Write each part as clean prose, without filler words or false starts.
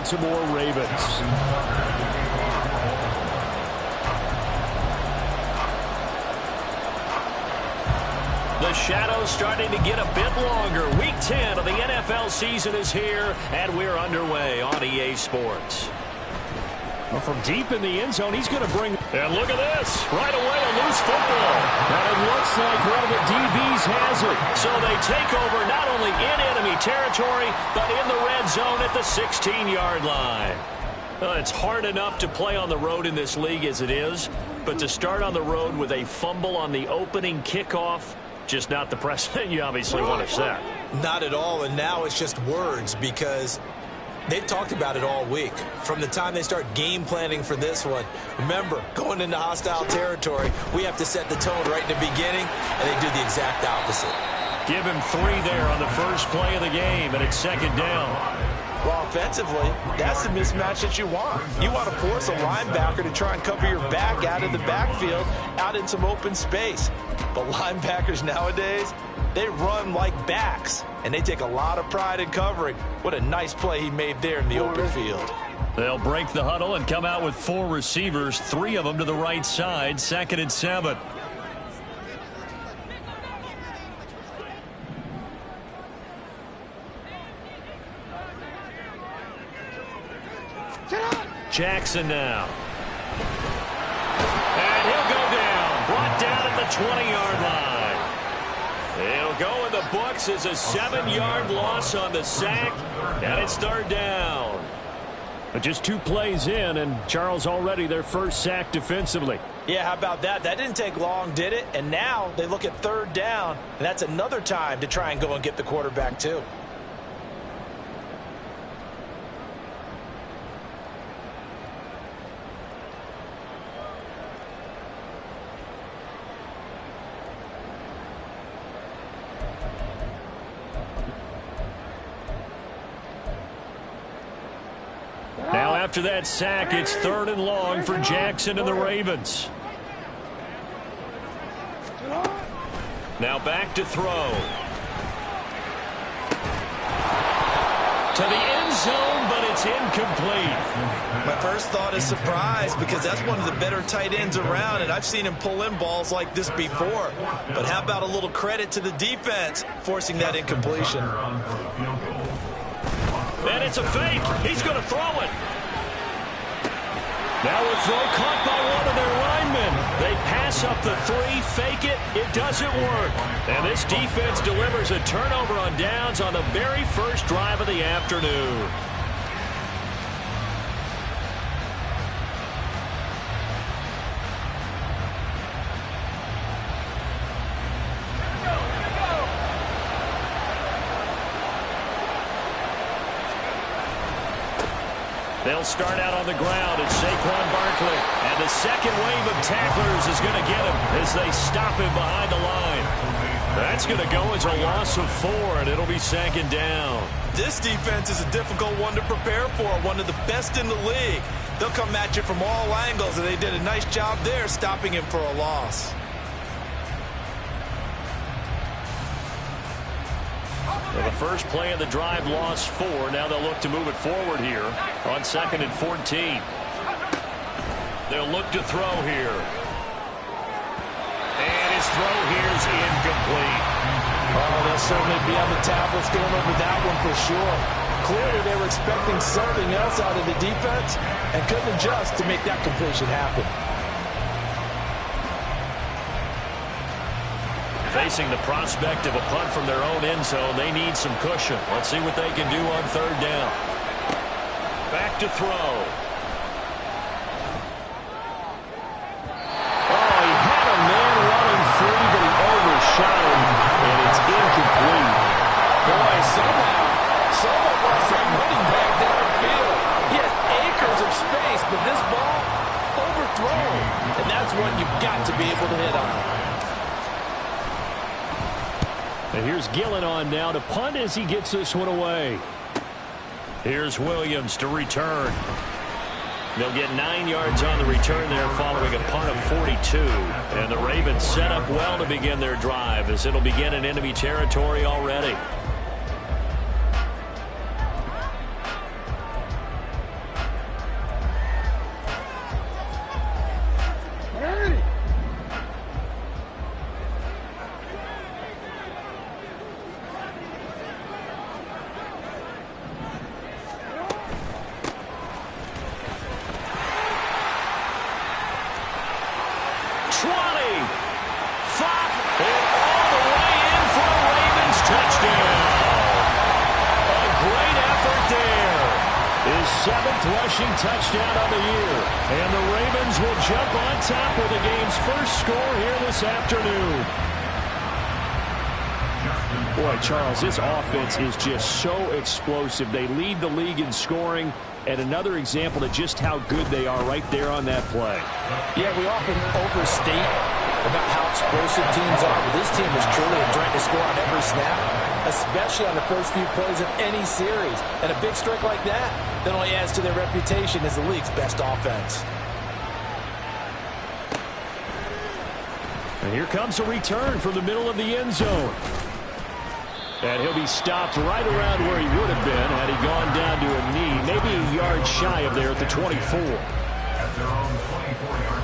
Baltimore Ravens. The shadow's starting to get a bit longer. Week 10 of the NFL season is here, and we're underway on EA Sports. Well, from deep in the end zone, he's going to bring... And look at this. Right away, a loose football. And it looks like one of the DBs has it. So they take over not only in enemy territory, but in the red zone at the 16-yard line. It's hard enough to play on the road in this league as it is, but to start on the road with a fumble on the opening kickoff, just not the precedent you obviously want to set. Not at all, and now it's just words because they've talked about it all week. From the time they start game planning for this one, remember, going into hostile territory, we have to set the tone right in the beginning, and they do the exact opposite. Give him 3 there on the first play of the game, and it's second down. Well, offensively, that's the mismatch that you want. You want to force a linebacker to try and cover your back out of the backfield, out in some open space. But linebackers nowadays, they run like backs, and they take a lot of pride in covering. What a nice play he made there in the open field. They'll break the huddle and come out with 4 receivers, 3 of them to the right side, 2nd and 7. Jackson now. And he'll go down. Brought down at the 20-yard line. It'll go in the books as a 7-yard loss on the sack, and it's 3rd down. But just 2 plays in, and Charles already their first sack defensively. Yeah, how about that? That didn't take long, did it? And now they look at 3rd down, and that's another time to try and go and get the quarterback too. Now after that sack, it's 3rd and long for Jackson and the Ravens. Now back to throw. To the end zone, but it's incomplete. My first thought is surprise because that's one of the better tight ends around, and I've seen him pull in balls like this before. But how about a little credit to the defense forcing that incompletion? And it's a fake. He's going to throw it. Now a throw caught by one of their linemen. They pass up the 3, fake it. It doesn't work. And this defense delivers a turnover on downs on the very first drive of the afternoon. They'll start out on the ground. It's Saquon Barkley. And the second wave of tacklers is going to get him as they stop him behind the line. That's going to go as a loss of 4, and it'll be 2nd down. This defense is a difficult one to prepare for, one of the best in the league. They'll come at you from all angles, and they did a nice job there stopping him for a loss. Well, the first play of the drive lost 4. Now they'll look to move it forward here on 2nd and 14. They'll look to throw here. And his throw here is incomplete. Oh, they'll certainly be on the tablets going over that one for sure. Clearly they were expecting something else out of the defense and couldn't adjust to make that completion happen. Facing the prospect of a punt from their own end zone, they need some cushion. Let's see what they can do on 3rd down. Back to throw. Oh, he had a man running free, but he overshot him, and it's incomplete. Boy, someone wants that running back downfield. He had acres of space, but this ball overthrown. And that's what you've got to be able to hit on. And here's Gillen on now to punt as he gets this one away. Here's Williams to return. They'll get 9 yards on the return there following a punt of 42. And the Ravens set up well to begin their drive as it'll begin in enemy territory already. Flop, and all the way in for a Ravens touchdown. A great effort there. His 7th rushing touchdown of the year. And the Ravens will jump on top with the game's first score here this afternoon. Boy, Charles, this offense is just so explosive. They lead the league in scoring, and another example of just how good they are right there on that play. Yeah, we often overstate about how explosive teams are, but this team is truly a threat to score on every snap, especially on the first few plays of any series. And a big strike like that only adds to their reputation as the league's best offense. And here comes a return from the middle of the end zone. And he'll be stopped right around where he would have been had he gone down to a knee, maybe a yard shy of there at the 24. At their own 24-yard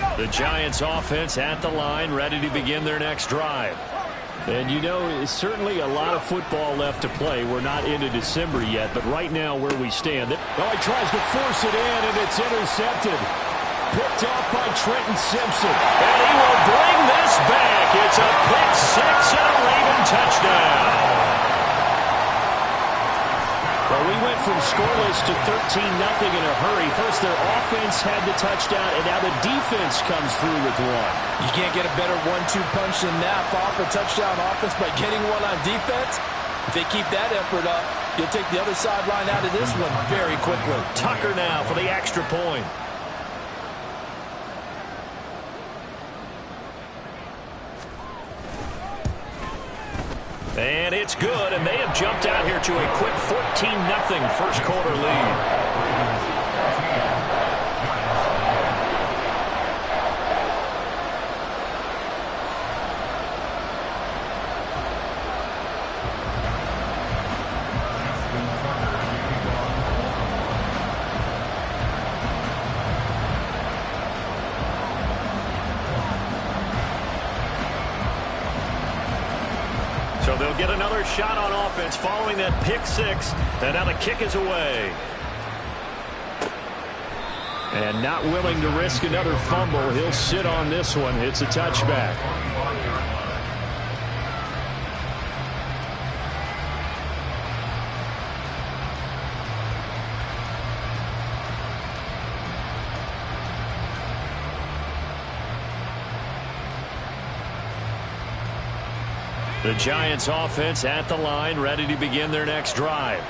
line. The Giants offense at the line, ready to begin their next drive. And you know, it's certainly a lot of football left to play. We're not into December yet, but right now where we stand. Oh, he tries to force it in, and it's intercepted. Picked off by Trenton Simpson. And he will bring this back. It's a pick six and a Raven touchdown. Well, we went from scoreless to 13-0 in a hurry. First, their offense had the touchdown, and now the defense comes through with one. You can't get a better 1-2 punch than that. Off a touchdown offense by getting one on defense. If they keep that effort up, you'll take the other sideline out of this one very quickly. Tucker now for the extra point. And it's good, and they have jumped out here to a quick 14-0 first quarter lead. So they'll get another shot on offense following that pick six. And now the kick is away. And not willing to risk another fumble. He'll sit on this one. It's a touchback. The Giants offense at the line, ready to begin their next drive.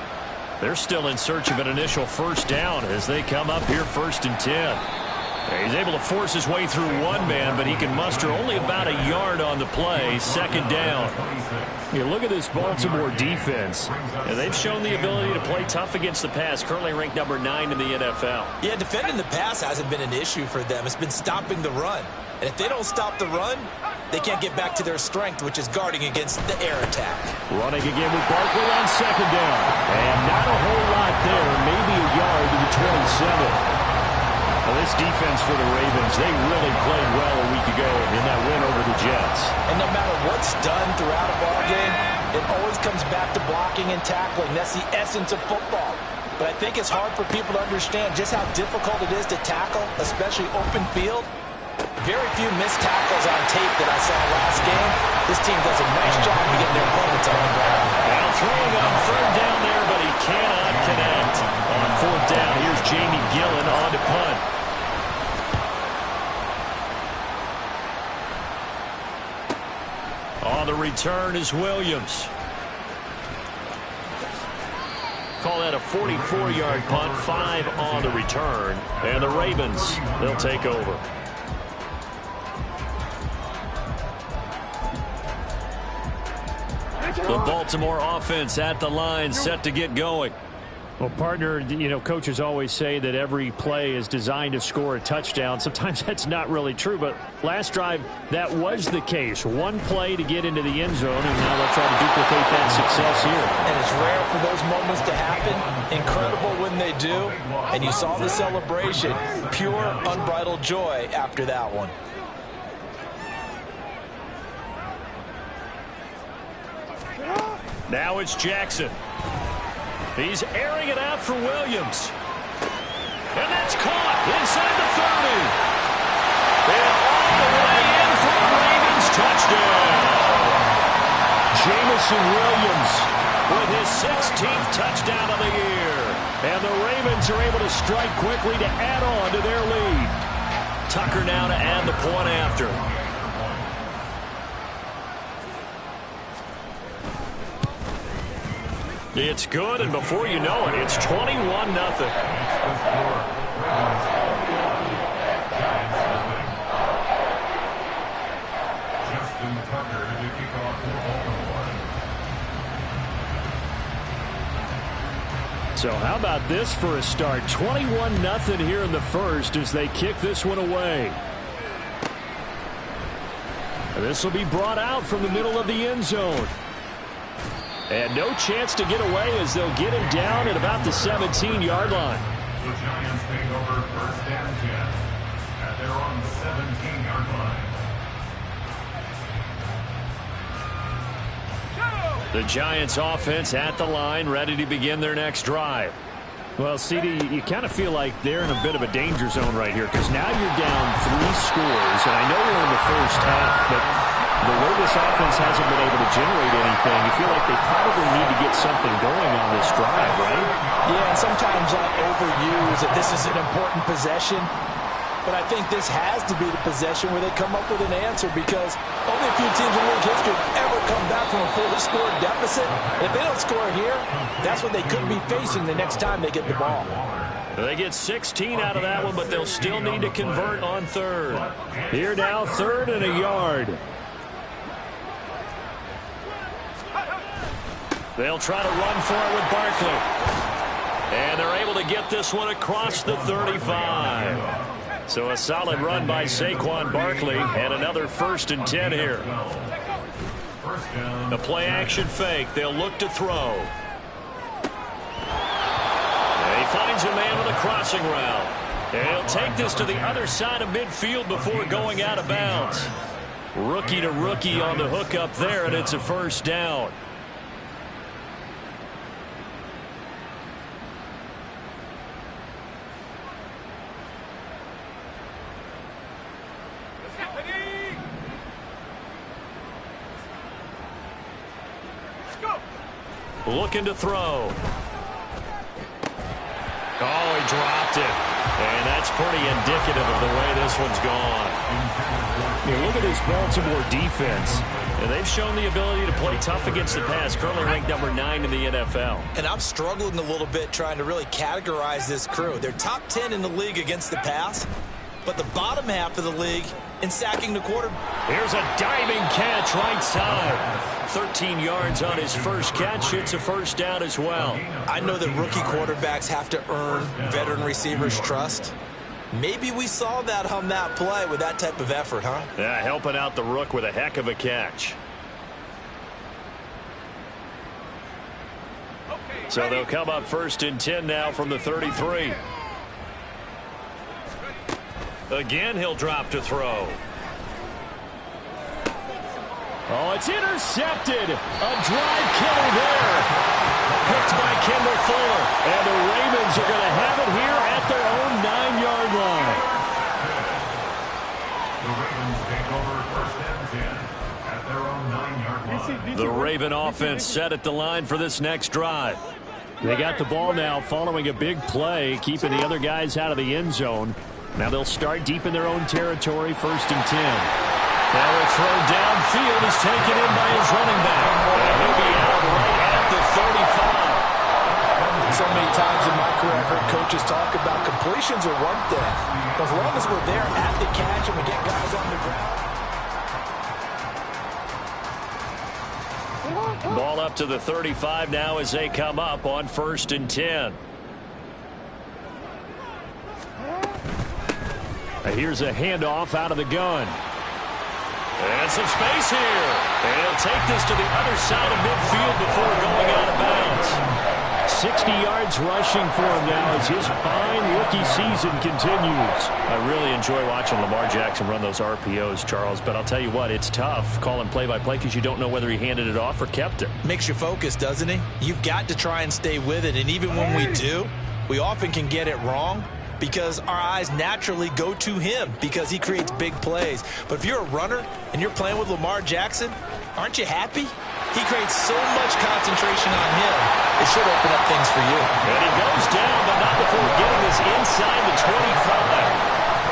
They're still in search of an initial first down as they come up here 1st and 10. He's able to force his way through one man, but he can muster only about a yard on the play. 2nd down. You look at this Baltimore defense, and they've shown the ability to play tough against the pass, currently ranked number 9 in the NFL. Yeah, defending the pass hasn't been an issue for them. It's been stopping the run. And if they don't stop the run, they can't get back to their strength, which is guarding against the air attack. Running again with Barkley on 2nd down. And not a whole lot there, maybe a yard to the 27. Well, this defense for the Ravens, they really played well a week ago in that win over the Jets. And no matter what's done throughout a ballgame, it always comes back to blocking and tackling. That's the essence of football. But I think it's hard for people to understand just how difficult it is to tackle, especially open field. Very few missed tackles on tape that I saw last game. This team does a nice job of getting their opponents on the ground. Now throwing on 3rd down there, but he cannot connect. On 4th down, here's Jamie Gillen on to punt. On the return is Williams. Call that a 44-yard punt, 5 on the return. And the Ravens, they'll take over. The Baltimore offense at the line, set to get going. Well, partner, you know, coaches always say that every play is designed to score a touchdown. Sometimes that's not really true, but last drive, that was the case. One play to get into the end zone, and now they'll try to duplicate that success here. And it's rare for those moments to happen. Incredible when they do. And you saw the celebration. Pure, unbridled joy after that one. Now it's Jackson. He's airing it out for Williams. And that's caught inside the 30. And all the way in for the Ravens touchdown. Jameson Williams with his 16th touchdown of the year. And the Ravens are able to strike quickly to add on to their lead. Tucker now to add the point after. It's good, and before you know it, it's 21-0. Justin Tucker to kick off the Baltimore. So how about this for a start? 21-0 here in the first as they kick this one away. This will be brought out from the middle of the end zone. And no chance to get away as they'll get him down at about the 17-yard line. The Giants take over first and 10 at their own 17-yard line. The Giants offense at the line, ready to begin their next drive. Well, CD, you kind of feel like they're in a bit of a danger zone right here because now you're down 3 scores, and I know we're in the first half, but the way this offense hasn't been able to generate anything, you feel like they probably need to get something going on this drive, right? Yeah, and sometimes I overuse that this is an important possession. But I think this has to be the possession where they come up with an answer because only a few teams in league history have ever come back from a 4-score deficit. And if they don't score here, that's what they could be facing the next time they get the ball. They get 16 out of that one, but they'll still need to convert on third. Here now, 3rd and a yard. They'll try to run for it with Barkley. And they're able to get this one across the 35. So a solid run by Saquon Barkley and another 1st and 10 here. The play action fake. They'll look to throw. He finds a man with a crossing route. And he'll take this to the other side of midfield before going out of bounds. Rookie to rookie on the hook up there, and it's a 1st down. Looking to throw. Oh, he dropped it. And that's pretty indicative of the way this one's gone. Look at this Baltimore defense. And they've shown the ability to play tough against the pass, currently ranked number 9 in the NFL. And I'm struggling a little bit trying to really categorize this crew. They're top 10 in the league against the pass, but the bottom half of the league in sacking the quarterback. Here's a diving catch right side. 13 yards on his first catch. It's a 1st down as well. I know that rookie quarterbacks have to earn veteran receivers' trust. Maybe we saw that on that play with that type of effort, huh? Yeah, helping out the rook with a heck of a catch. So they'll come up 1st and 10 now from the 33. Again, he'll drop to throw. Oh, it's intercepted. A drive killer there. Picked by Kendall Fuller. And the Ravens are going to have it here at their own 9-yard line. The Ravens take over first and 10 at their own 9-yard line. The Raven offense set at the line for this next drive. They got the ball now following a big play, keeping the other guys out of the end zone. Now they'll start deep in their own territory, 1st and 10. Now a throw downfield is taken in by his running back. And he'll be out right at the 35. So many times in my career I've heard coaches talk about completions are one thing. As long as we're there at the catch and we get guys on the ground. Ball up to the 35 now as they come up on 1st and 10. Here's a handoff out of the gun. And some space here. And he'll take this to the other side of midfield before going out of bounds. 60 yards rushing for him now as his fine rookie season continues. I really enjoy watching Lamar Jackson run those RPOs, Charles, but I'll tell you what, it's tough calling play-by-play because you don't know whether he handed it off or kept it. Makes you focus, doesn't he? You've got to try and stay with it, and even when we do, we often can get it wrong because our eyes naturally go to him because he creates big plays. But if you're a runner and you're playing with Lamar Jackson, aren't you happy? He creates so much concentration on him, it should open up things for you. And he goes down, but not before getting this inside the 25.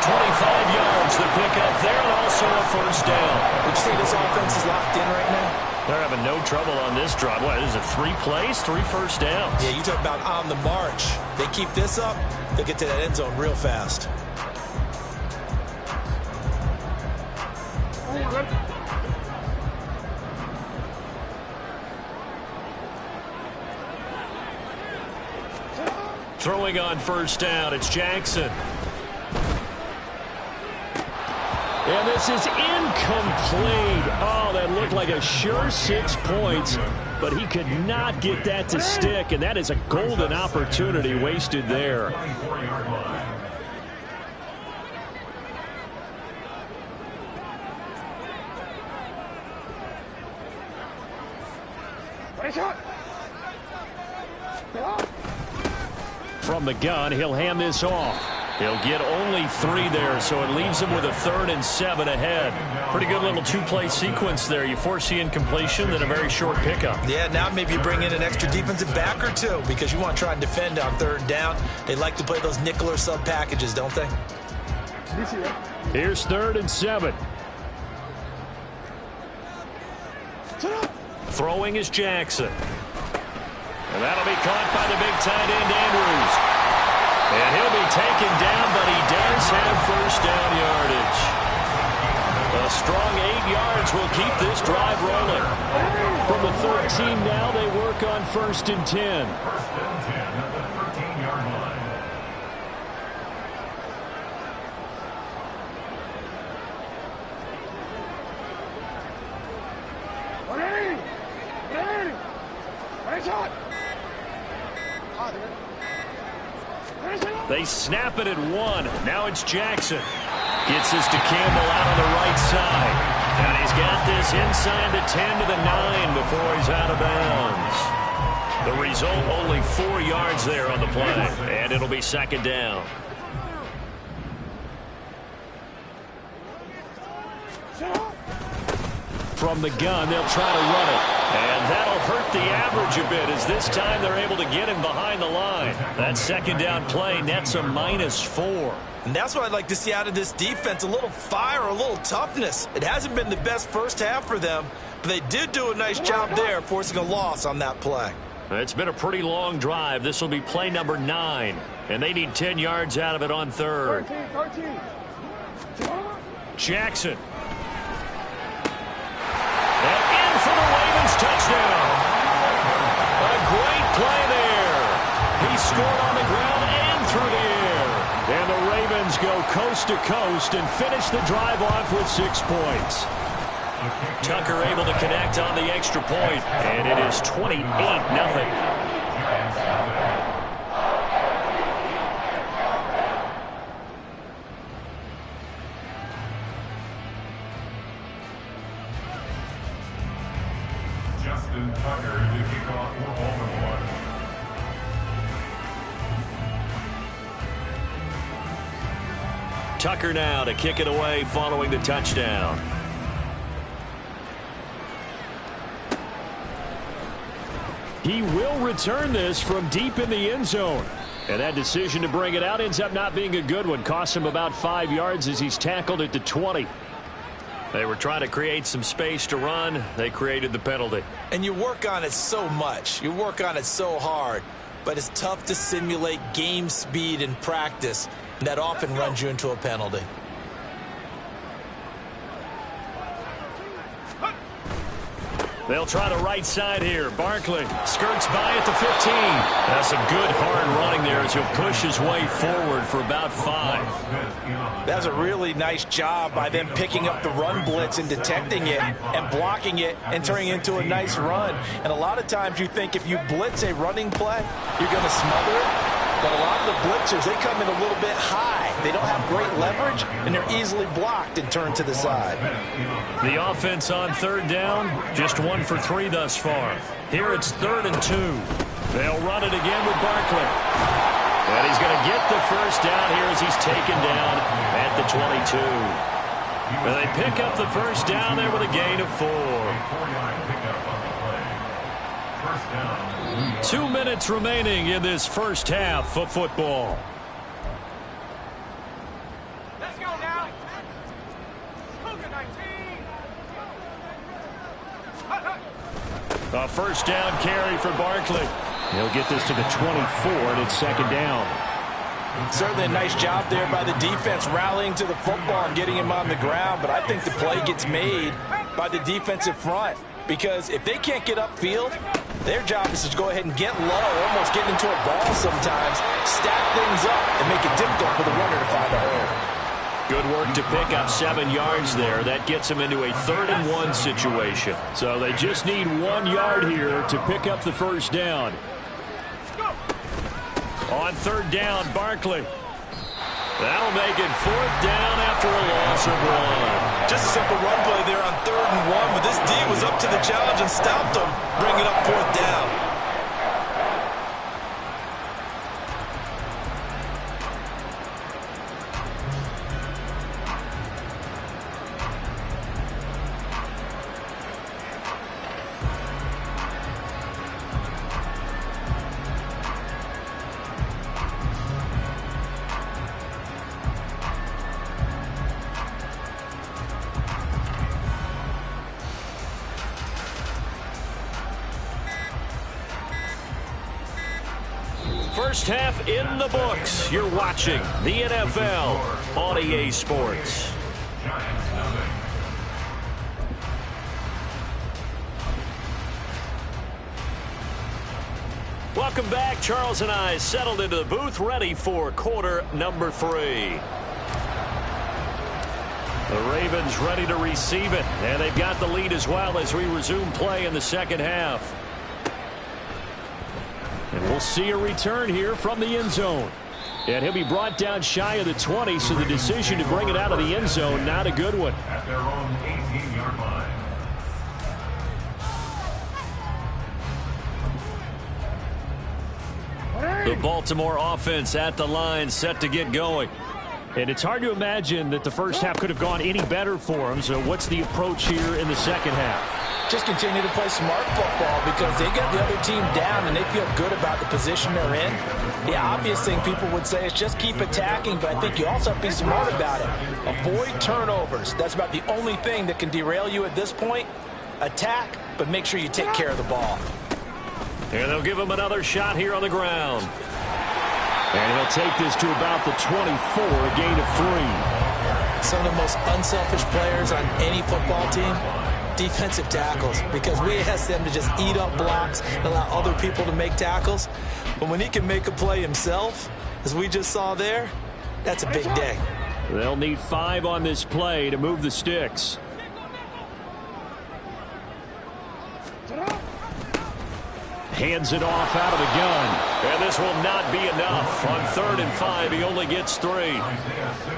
25 yards the pickup there, and also a first down. Would you say this offense is locked in right now? They're having no trouble on this drive. What, is it 3 plays, 3 first downs? Yeah, you talk about on the march. They keep this up, they'll get to that end zone real fast. Throwing on first down, it's Jackson. And this is incomplete. Oh, that looked like a sure 6 points, but he could not get that to stick, and that is a golden opportunity wasted there. 24-yard line. From the gun, he'll hand this off. He'll get only 3 there, so it leaves him with a 3rd and 7 ahead. Pretty good little 2-play sequence there. You force the incompletion, then a very short pickup. Yeah, now maybe you bring in an extra defensive back or two because you want to try and defend on 3rd down. They like to play those nickel or sub packages, don't they? Here's 3rd and 7. Throwing is Jackson. And that'll be caught by the big tight end, Andrews. And he'll be taken down, but he does have first down yardage. A strong 8 yards will keep this drive rolling. From the 13 now, they work on 1st and 10. 1st and 10 at the 13-yard line. They snap it at 1. Now it's Jackson. Gets this to Campbell out on the right side. And he's got this inside the 10 to the 9 before he's out of bounds. The result, only 4 yards there on the play. And it'll be 2nd down. From the gun, they'll try to run it. And that'll hurt the average a bit as this time they're able to get him behind the line. That 2nd down play nets a -4. And that's what I'd like to see out of this defense, a little fire, a little toughness. It hasn't been the best first half for them, but they did do a nice job there forcing a loss on that play. It's been a pretty long drive. This will be play number 9, and they need 10 yards out of it on 3rd. Jackson. And in for the Ravens touchdown. A great play there. He scored on the ground and through the air. And the Ravens go coast to coast and finish the drive off with 6 points. Tucker able to connect on the extra point, and it is 28-0. Justin Tucker to kick off for Baltimore. Tucker now to kick it away following the touchdown. He will return this from deep in the end zone. And that decision to bring it out ends up not being a good one. Costs him about 5 yards as he's tackled at the 20. They were trying to create some space to run. They created the penalty. And you work on it so much. You work on it so hard. But it's tough to simulate game speed in practice. And that often runs you into a penalty. They'll try the right side here. Barkley skirts by at the 15. That's a good hard running there as he'll push his way forward for about 5. That's a really nice job by them picking up the run blitz and detecting it and blocking it and turning it into a nice run. And a lot of times you think if you blitz a running play, you're going to smother it. But a lot of the blitzers, they come in a little bit high. They don't have great leverage, and they're easily blocked and turned to the side. The offense on third down, just 1 for 3 thus far. Here it's 3rd and 2. They'll run it again with Barkley. And he's going to get the first down here as he's taken down at the 22. And they pick up the first down there with a gain of 4. 2 minutes remaining in this first half of football. Let's go now. Cougar 19. A first down carry for Barkley. He'll get this to the 24, and it's 2nd down. Certainly a nice job there by the defense rallying to the football and getting him on the ground. But I think the play gets made by the defensive front. Because if they can't get upfield, their job is to go ahead and get low, almost get into a ball sometimes, stack things up, and make it difficult for the runner to find a hole. Good work to pick up 7 yards there. That gets them into a 3rd and 1 situation. So they just need 1 yard here to pick up the first down. On 3rd down, Barkley. That'll make it 4th down after a loss of 1. Just a simple run play there on 3rd and 1, but this D was up to the challenge and stopped them, bringing up 4th down. First half in the books. You're watching the NFL on EA Sports. Welcome back. Charles and I settled into the booth, ready for quarter number 3. The Ravens ready to receive it, and they've got the lead as well as we resume play in the second half. And we'll see a return here from the end zone. And he'll be brought down shy of the 20, so the decision to bring it out of the end zone, not a good one. At their own 18-yard line. The Baltimore offense at the line, set to get going. And it's hard to imagine that the first half could have gone any better for them. So what's the approach here in the second half? Just continue to play smart football because they get the other team down and they feel good about the position they're in. The obvious thing people would say is just keep attacking, but I think you also have to be smart about it. Avoid turnovers. That's about the only thing that can derail you at this point. Attack, but make sure you take care of the ball. And they'll give him another shot here on the ground. And he'll take this to about the 24, a gain of 3. Some of the most unselfish players on any football team, defensive tackles, because we ask them to just eat up blocks and allow other people to make tackles. But when he can make a play himself, as we just saw there, that's a big day. They'll need 5 on this play to move the sticks. Hands it off out of the gun. And this will not be enough. On 3rd and 5, he only gets 3.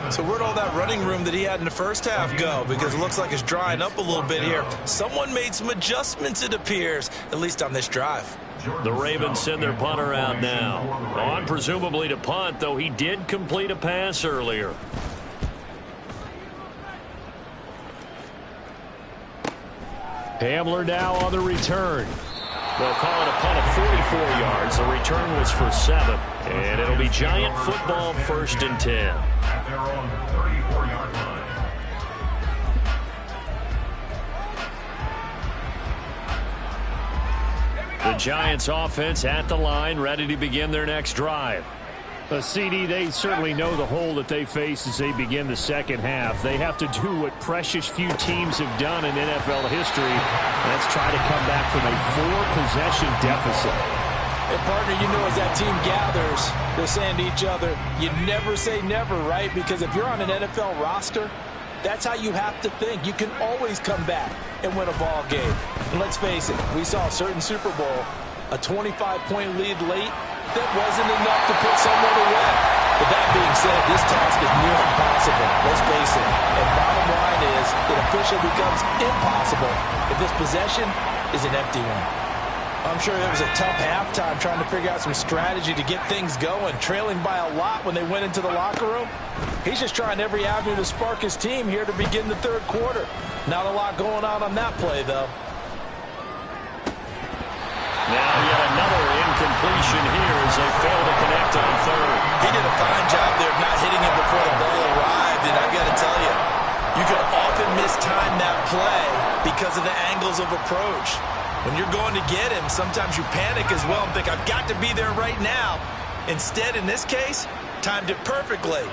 So where'd all that running room that he had in the first half go? Because it looks like it's drying up a little bit here. Someone made some adjustments, it appears, at least on this drive. The Ravens send their punter out now. On presumably to punt, though he did complete a pass earlier. Hamler now on the return. They'll call it a punt of 44 yards. The return was for 7. And it'll be Giant football, 1st and 10. At their own 34-yard line. The Giants offense at the line, ready to begin their next drive. CD, they certainly know the hole that they face as they begin the second half. They have to do what precious few teams have done in NFL history. Let's try to come back from a 4-possession deficit. And partner, you know, as that team gathers, they're saying to each other, you never say never, right? Because if you're on an NFL roster, that's how you have to think. You can always come back and win a ball game. And let's face it, we saw a certain Super Bowl, a 25-point lead late, that wasn't enough to put someone away. But that being said, this task is near impossible. Let's face it. And bottom line is, it officially becomes impossible if this possession is an empty one. I'm sure it was a tough halftime trying to figure out some strategy to get things going, trailing by a lot when they went into the locker room. He's just trying every avenue to spark his team here to begin the third quarter. Not a lot going on that play, though. Now yet another incompletion here as they fail to connect on third. He did a fine job there of not hitting it before the ball arrived, and I've got to tell you, you can often mistime that play because of the angles of approach. When you're going to get him, sometimes you panic as well and think, I've got to be there right now. Instead, in this case, timed it perfectly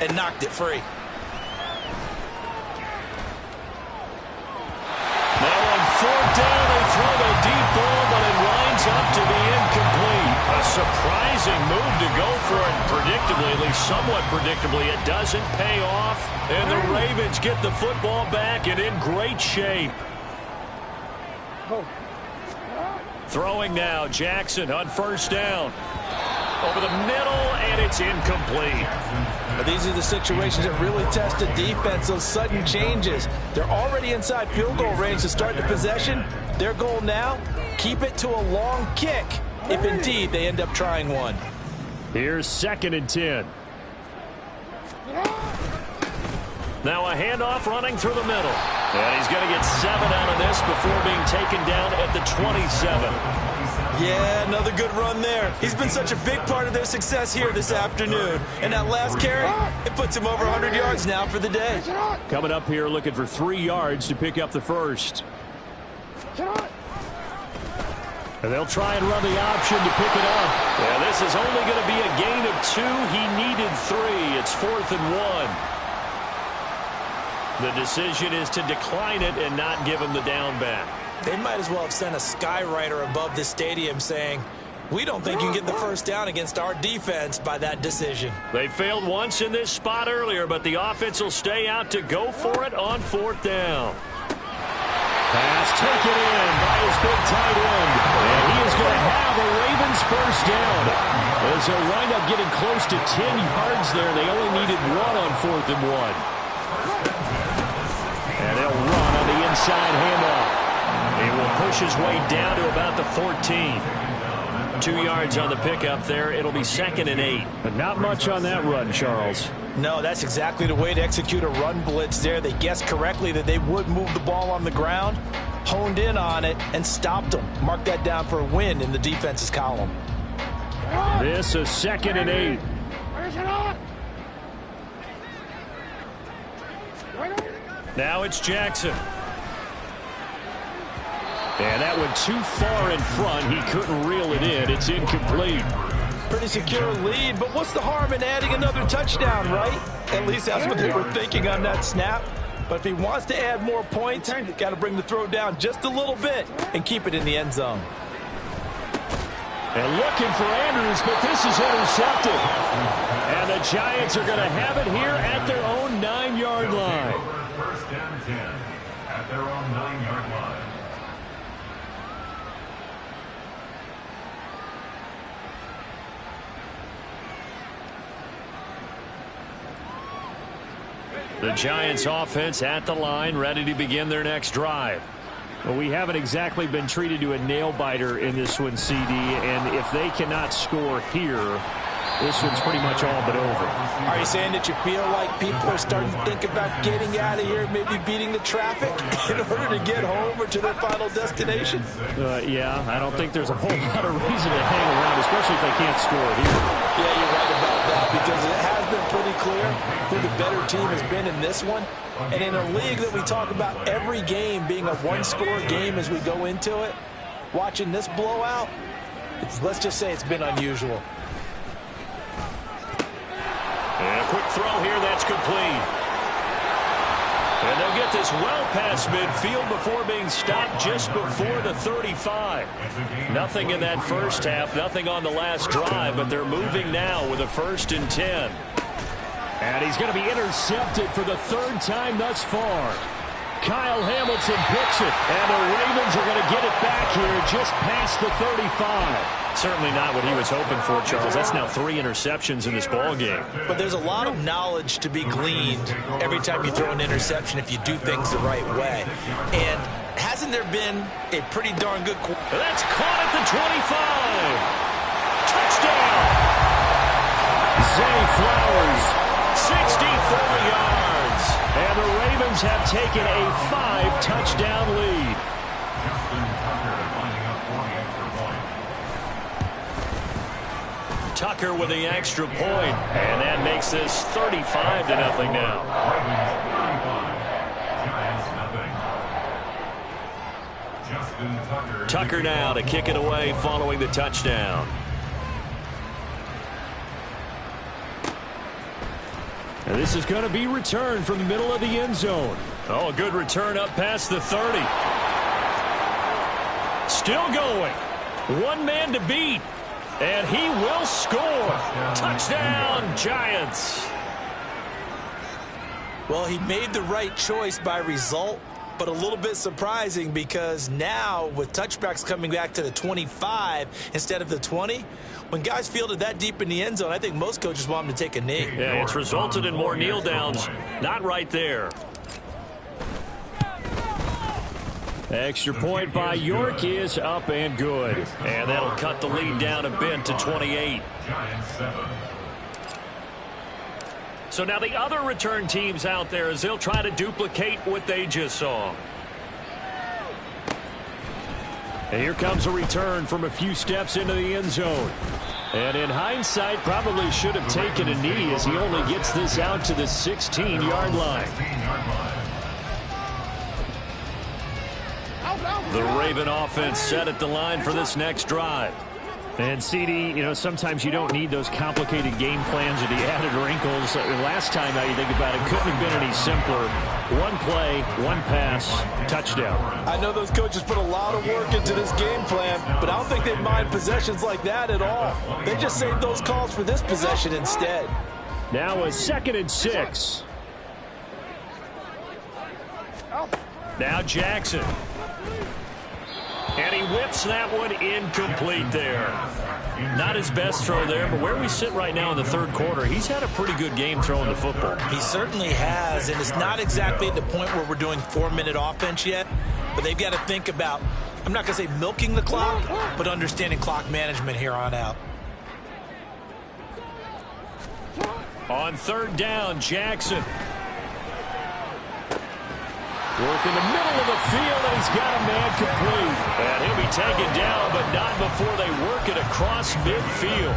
and knocked it free. Now on fourth down, they throw the deep ball, but it winds up to be incomplete. A surprising move to go for it, predictably, at least somewhat predictably. It doesn't pay off, and the Ravens get the football back and in great shape. Throwing now, Jackson on first down. Over the middle, and it's incomplete. But these are the situations that really test the defense, those sudden changes. They're already inside field goal range to start the possession. Their goal now, keep it to a long kick, if indeed they end up trying one. Here's 2nd and 10. Now a handoff running through the middle. And he's going to get 7 out of this before being taken down at the 27. Yeah, another good run there. He's been such a big part of their success here this afternoon. And that last carry, it puts him over 100 yards now for the day. Coming up here looking for 3 yards to pick up the first. And they'll try and run the option to pick it up. Yeah, this is only going to be a gain of 2. He needed 3. It's 4th and 1. The decision is to decline it and not give him the down back. They might as well have sent a skywriter above the stadium saying, we don't think you can get the first down against our defense by that decision. They failed once in this spot earlier, but the offense will stay out to go for it on 4th down. Pass taken in by his big tight end. And he is going to have a Ravens first down. As they'll wind up getting close to 10 yards there. They only needed 1 on 4th and 1. And they'll run on the inside handoff. He will push his way down to about the 14. 2 yards on the pickup there. It'll be 2nd and 8. But not much on that run, Charles. No, that's exactly the way to execute a run blitz there. They guessed correctly that they would move the ball on the ground, honed in on it, and stopped them. Mark that down for a win in the defense's column. This is 2nd and 8. Now it's Jackson. And that went too far in front. He couldn't reel it in. It's incomplete. Pretty secure lead, but what's the harm in adding another touchdown, right? At least that's what they were thinking on that snap. But if he wants to add more points, got to bring the throw down just a little bit and keep it in the end zone. And looking for Andrews, but this is intercepted. And the Giants are going to have it here at their own 9-yard line. First and 10 at their own 9-yard line. The Giants offense at the line, ready to begin their next drive. Well, we haven't exactly been treated to a nail-biter in this one, CD, and if they cannot score here, this one's pretty much all but over. Are you saying that you feel like people are starting to think about getting out of here, maybe beating the traffic in order to get home or to their final destination? Yeah, I don't think there's a whole lot of reason to hang around, especially if they can't score here. Yeah, you're right about that, because it has been pretty clear who the better team has been in this one. And in a league that we talk about every game being a one-score game as we go into it, watching this blowout, let's just say it's been unusual. And a quick throw here, that's complete. And they'll get this well past midfield before being stopped just before the 35. Nothing in that first half, nothing on the last drive, but they're moving now with a 1st and 10. And he's going to be intercepted for the 3rd time thus far. Kyle Hamilton picks it, and the Ravens are going to get it back here just past the 35. Certainly not what he was hoping for, Charles. That's now 3 interceptions in this ball game. But there's a lot of knowledge to be gleaned every time you throw an interception if you do things the right way. And hasn't there been a pretty darn good... That's caught at the 25. Touchdown. Zay Flowers. 64 yards. And the Ravens have taken a 5-touchdown lead. Tucker with the extra point, and that makes this 35-0 now. Tucker now to kick it away following the touchdown. And this is going to be returned from the middle of the end zone. Oh, a good return up past the 30. Still going. One man to beat. And he will score. Touchdown, Giants. Well, he made the right choice by result, but a little bit surprising because now with touchbacks coming back to the 25 instead of the 20, when guys fielded that deep in the end zone, I think most coaches want them to take a knee. Yeah, it's resulted in more kneel downs. Not right there. Extra point by York is up and good. And that'll cut the lead down a bit to 28. So now the other return teams out there as they'll try to duplicate what they just saw. And here comes a return from a few steps into the end zone. And in hindsight, probably should have taken a knee as he only gets this out to the 16-yard line. The Raven offense set at the line for this next drive. And CD, you know, sometimes you don't need those complicated game plans or the added wrinkles. Last time, now you think about it, couldn't have been any simpler. One play, one pass, touchdown. I know those coaches put a lot of work into this game plan, but I don't think they mind possessions like that at all. They just saved those calls for this possession instead. Now a 2nd and 6. Now Jackson. And he whips that one incomplete there. Not his best throw there, but where we sit right now in the 3rd quarter, he's had a pretty good game throwing the football. He certainly has, and it's not exactly at the point where we're doing 4-minute offense yet, but they've got to think about, I'm not going to say milking the clock, but understanding clock management here on out. On 3rd down, Jackson. Work in the middle of the field, and he's got a man complete. And he'll be taken down, but not before they work it across midfield.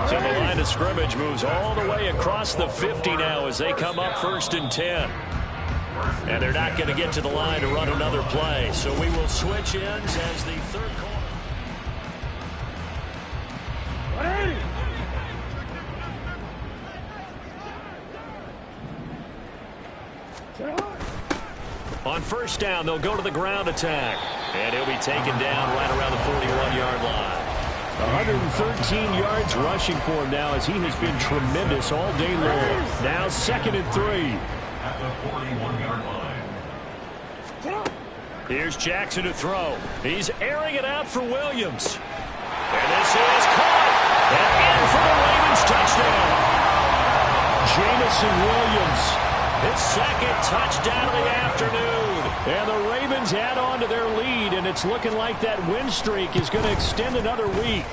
So the line of scrimmage moves all the way across the 50 now as they come up 1st and 10. And they're not going to get to the line to run another play. So we will switch ends as the 3rd quarter. On 1st down, they'll go to the ground attack. And he'll be taken down right around the 41-yard line. 113 yards rushing for him now as he has been tremendous all day long. Now 2nd and 3. At the 41-yard line. Here's Jackson to throw. He's airing it out for Williams. And this is caught. And in for the Ravens touchdown. Jamison Williams. His 2nd touchdown of the afternoon. And the Ravens add on to their lead, and it's looking like that win streak is going to extend another week.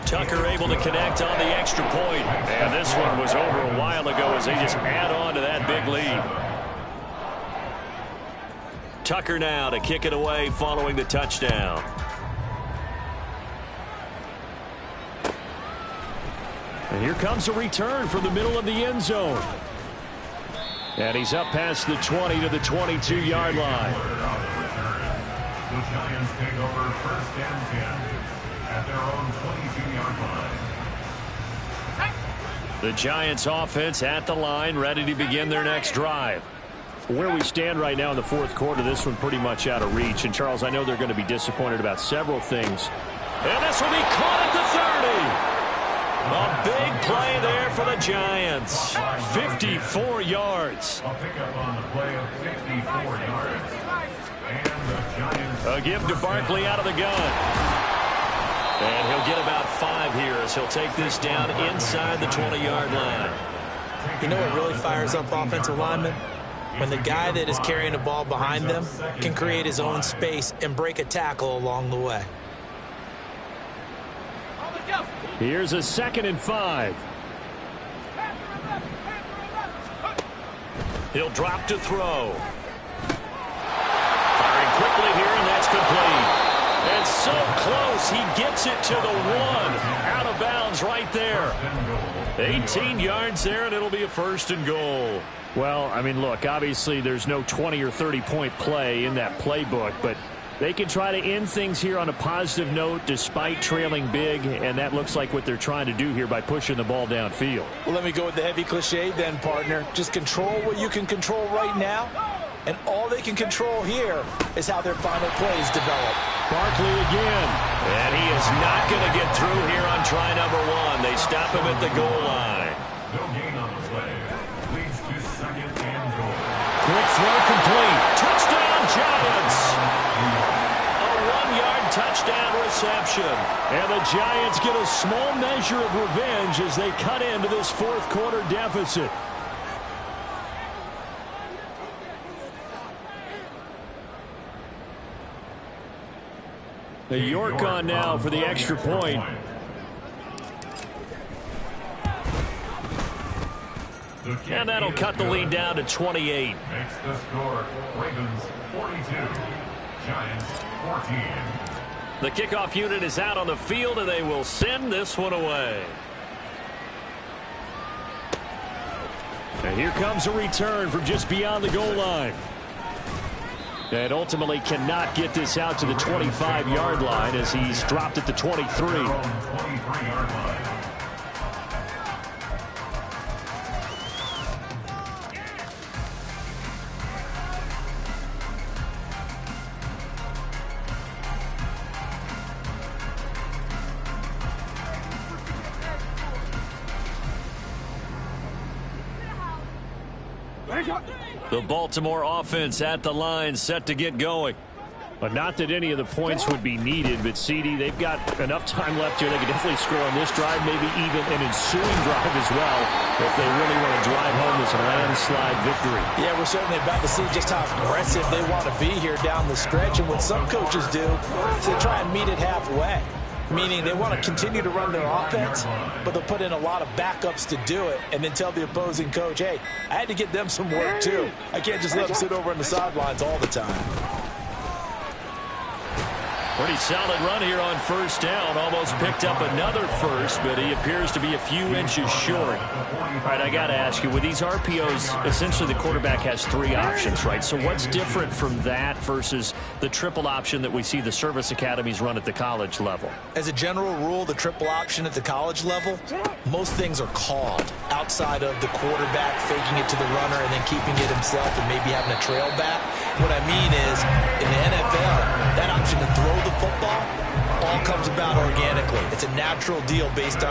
Tucker able to connect on the extra point. And this one was over a while ago as they just add on to that big lead. Tucker now to kick it away following the touchdown. And here comes a return from the middle of the end zone. And he's up past the 20 to the 22-yard line. The Giants take over 1st and 10 at their own 22-yard line. The Giants offense at the line, ready to begin their next drive. Where we stand right now in the fourth quarter, this one pretty much out of reach. And, Charles, I know they're going to be disappointed about several things. And this will be caught at the 30. A big play there for the Giants. 54 yards. A pickup on the play of 54 yards. And the Giants. A give to Barkley out of the gun. And he'll get about 5 here as he'll take this down inside the 20-yard line. You know what really fires up offensive linemen? When the guy that is carrying the ball behind them can create his own space and break a tackle along the way. Here's a 2nd and 5. He'll drop to throw. Firing quickly here, and that's complete. And so close, he gets it to the 1. Out of bounds right there. 18 yards there, and it'll be a 1st and goal. Well, I mean, look, obviously there's no 20 or 30-point play in that playbook, but they can try to end things here on a positive note despite trailing big, and that looks like what they're trying to do here by pushing the ball downfield. Well, let me go with the heavy cliche then, partner. Just control what you can control right now, and all they can control here is how their final plays develop. Barkley again. And he is not going to get through here on try number 1. They stop him at the goal line. No gain on the play. Leads to 2nd and goal. Quick throw complete. Touchdown, Giants. A 1-yard touchdown reception. And the Giants get a small measure of revenge as they cut into this fourth quarter deficit. The York on now for the extra point. And that'll cut the lead down to 28. Makes the score Ravens 42, Giants 14. The kickoff unit is out on the field, and they will send this one away. And here comes a return from just beyond the goal line. And ultimately cannot get this out to the 25-yard line as he's dropped at the 23. 23-yard line. The Baltimore offense at the line, set to get going. But not that any of the points would be needed, but CD, they've got enough time left here. They can definitely score on this drive, maybe even an ensuing drive as well, if they really want to drive home this landslide victory. Yeah, we're certainly about to see just how aggressive they want to be here down the stretch. And what some coaches do is they try and meet it halfway, meaning they want to continue to run their offense, but they'll put in a lot of backups to do it and then tell the opposing coach, hey, I had to get them some work too. I can't just let them sit over on the sidelines all the time. Pretty solid run here on first down. Almost picked up another first, but he appears to be a few inches short. All right, I got to ask you, with these RPOs, essentially the quarterback has 3 options, right? So what's different from that versus the triple option that we see the service academies run at the college level? As a general rule, the triple option at the college level, most things are called outside of the quarterback faking it to the runner and then keeping it himself and maybe having a trail back. What I mean is, in the NFL, that option to throw the football all comes about organically. It's a natural deal based on